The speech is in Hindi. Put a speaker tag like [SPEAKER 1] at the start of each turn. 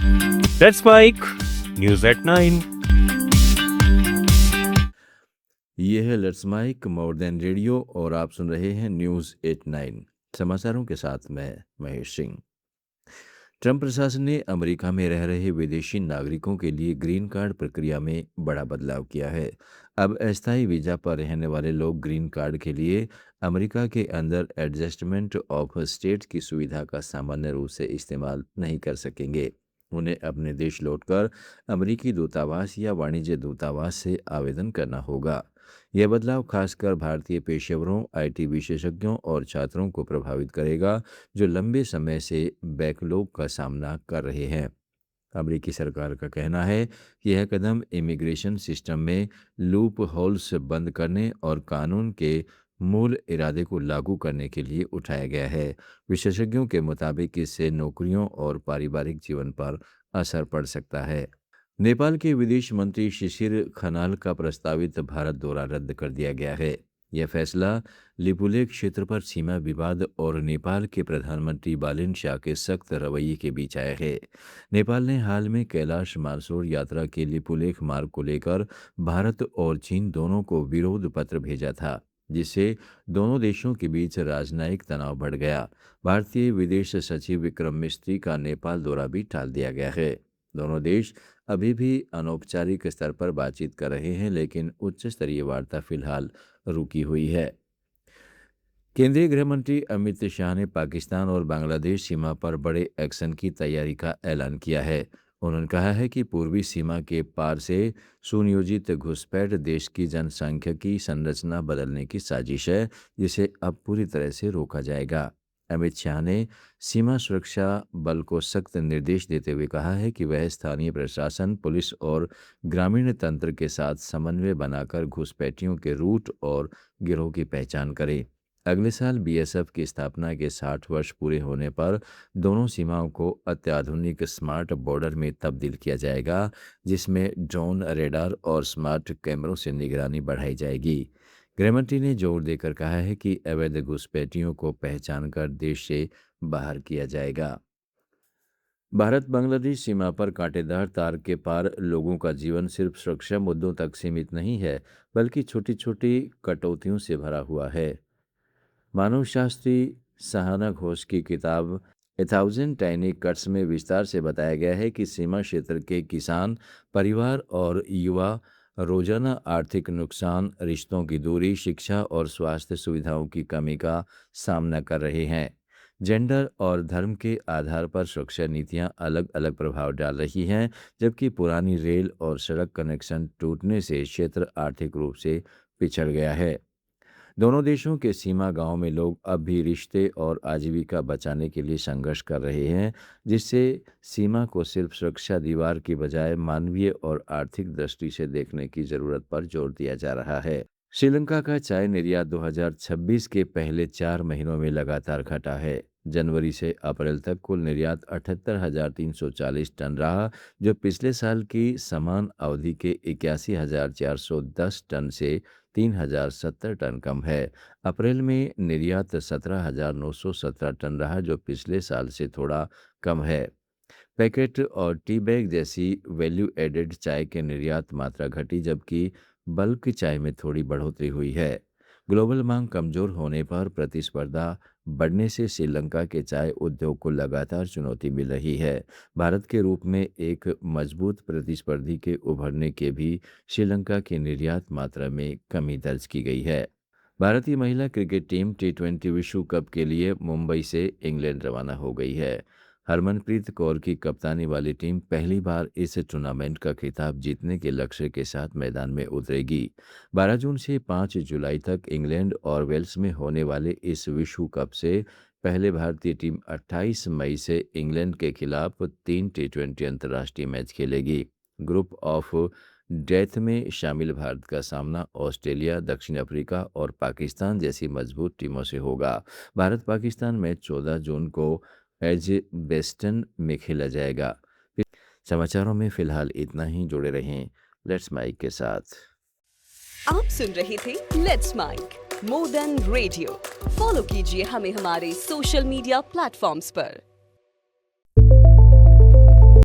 [SPEAKER 1] That's Mike, News at 9।
[SPEAKER 2] ये है let's mic more than radio और आप सुन रहे हैं न्यूज़ 89 समाचारों के साथ मैं महेश सिंह। ट्रंप प्रशासन ने अमेरिका में रह रहे विदेशी नागरिकों के लिए ग्रीन कार्ड प्रक्रिया में बड़ा बदलाव किया है। अब अस्थायी वीजा पर रहने वाले लोग ग्रीन कार्ड के लिए अमेरिका के अंदर एडजस्टमेंट ऑफ स्टेट की सुविधा का सामान्य रूप से इस्तेमाल नहीं कर सकेंगे। उन्हें अपने देश लौटकर अमेरिकी दूतावास या वाणिज्य दूतावास से आवेदन करना होगा। यह बदलाव खासकर भारतीय पेशेवरों, आईटी विशेषज्ञों और छात्रों को प्रभावित करेगा जो लंबे समय से बैकलॉग का सामना कर रहे हैं। अमेरिकी सरकार का कहना है कि यह कदम इमिग्रेशन सिस्टम में लूप होल्स बंद करने और कानून के मूल इरादे को लागू करने के लिए उठाया गया है। विशेषज्ञों के मुताबिक इससे नौकरियों और पारिवारिक जीवन पर असर पड़ सकता है। नेपाल के विदेश मंत्री शिशिर खनाल का प्रस्तावित भारत दौरा रद्द कर दिया गया है। यह फैसला लिपुलेख क्षेत्र पर सीमा विवाद और नेपाल के प्रधानमंत्री बालिन शाह के सख्त रवैये के बीच आया है। नेपाल ने हाल में कैलाश मानसरोवर यात्रा के लिपुलेख मार्ग को लेकर भारत और चीन दोनों को विरोध पत्र भेजा था, जिससे दोनों देशों के बीच राजनयिक तनाव बढ़ गया। भारतीय विदेश सचिव विक्रम मिस्त्री का नेपाल दौरा भी टाल दिया गया है। दोनों देश अभी भी अनौपचारिक स्तर पर बातचीत कर रहे हैं, लेकिन उच्च स्तरीय वार्ता फिलहाल रुकी हुई है। केंद्रीय गृह मंत्री अमित शाह ने पाकिस्तान और बांग्लादेश सीमा पर बड़े एक्शन की तैयारी का ऐलान किया है। उन्होंने कहा है कि पूर्वी सीमा के पार से सुनियोजित घुसपैठ देश की जनसांख्यिकी संरचना बदलने की साजिश है, जिसे अब पूरी तरह से रोका जाएगा। अमित शाह ने सीमा सुरक्षा बल को सख्त निर्देश देते हुए कहा है कि वह स्थानीय प्रशासन, पुलिस और ग्रामीण तंत्र के साथ समन्वय बनाकर घुसपैठियों के रूट और गिरोह की पहचान करे। अगले साल बीएसएफ की स्थापना के 60 वर्ष पूरे होने पर दोनों सीमाओं को अत्याधुनिक स्मार्ट बॉर्डर में तब्दील किया जाएगा, जिसमें ड्रोन, रेडार और स्मार्ट कैमरों से निगरानी बढ़ाई जाएगी। गृहमंत्री ने जोर देकर कहा है कि अवैध घुसपैठियों को पहचान कर देश से बाहर किया जाएगा। भारत बांग्लादेश सीमा पर कांटेदार तार के पार लोगों का जीवन सिर्फ सुरक्षा मुद्दों तक सीमित नहीं है, बल्कि छोटी छोटी कटौतियों से भरा हुआ है। मानवशास्त्री सहाना घोष की किताब ए थाउजेंड टाइनी कट्स में विस्तार से बताया गया है कि सीमा क्षेत्र के किसान, परिवार और युवा रोजाना आर्थिक नुकसान, रिश्तों की दूरी, शिक्षा और स्वास्थ्य सुविधाओं की कमी का सामना कर रहे हैं। जेंडर और धर्म के आधार पर सुरक्षा नीतियां अलग अलग प्रभाव डाल रही हैं, जबकि पुरानी रेल और सड़क कनेक्शन टूटने से क्षेत्र आर्थिक रूप से पिछड़ गया है। दोनों देशों के सीमा गांव में लोग अब भी रिश्ते और आजीविका बचाने के लिए संघर्ष कर रहे हैं, जिससे सीमा को सिर्फ सुरक्षा दीवार की बजाय मानवीय और आर्थिक दृष्टि से देखने की जरूरत पर जोर दिया जा रहा है। श्रीलंका का चाय निर्यात 2026 के पहले 4 महीनों में लगातार घटा है। जनवरी से अप्रैल तक कुल निर्यात 78,340 टन रहा, जो पिछले साल की समान अवधि के 81,410 टन से 3,070 टन कम है। अप्रैल में निर्यात 17,917 टन रहा, जो पिछले साल से थोड़ा कम है। पैकेट और टी बैग जैसी वैल्यू एडेड चाय के निर्यात मात्रा घटी, जबकि बल्क चाय में थोड़ी बढ़ोतरी हुई है। ग्लोबल मांग कमजोर होने पर प्रतिस्पर्धा बढ़ने से श्रीलंका के चाय उद्योग को लगातार चुनौती मिल रही है। भारत के रूप में एक मजबूत प्रतिस्पर्धी के उभरने के भी श्रीलंका की निर्यात मात्रा में कमी दर्ज की गई है। भारतीय महिला क्रिकेट टीम टी20 विश्व कप के लिए मुंबई से इंग्लैंड रवाना हो गई है। हरमनप्रीत कौर की कप्तानी वाली टीम पहली बार इस टूर्नामेंट का खिताब जीतने के लक्ष्य के साथ मैदान में उतरेगी। 12 जून से 5 जुलाई तक इंग्लैंड और वेल्स में होने वाले इस विश्व कप से पहले भारतीय टीम 28 मई से इंग्लैंड के खिलाफ 3 टी20 अंतर्राष्ट्रीय मैच खेलेगी। ग्रुप ऑफ डेथ में शामिल भारत का सामना ऑस्ट्रेलिया, दक्षिण अफ्रीका और पाकिस्तान जैसी मजबूत टीमों से होगा। भारत पाकिस्तान मैच 14 जून को एजबेस्टन में खेला जाएगा। समाचारों में फिलहाल इतना ही। जुड़े रहें लेट्स माइक के साथ।
[SPEAKER 3] आप सुन रहे थे let's mic more than radio. Follow कीजिए हमें हमारे सोशल मीडिया प्लेटफॉर्म्स पर।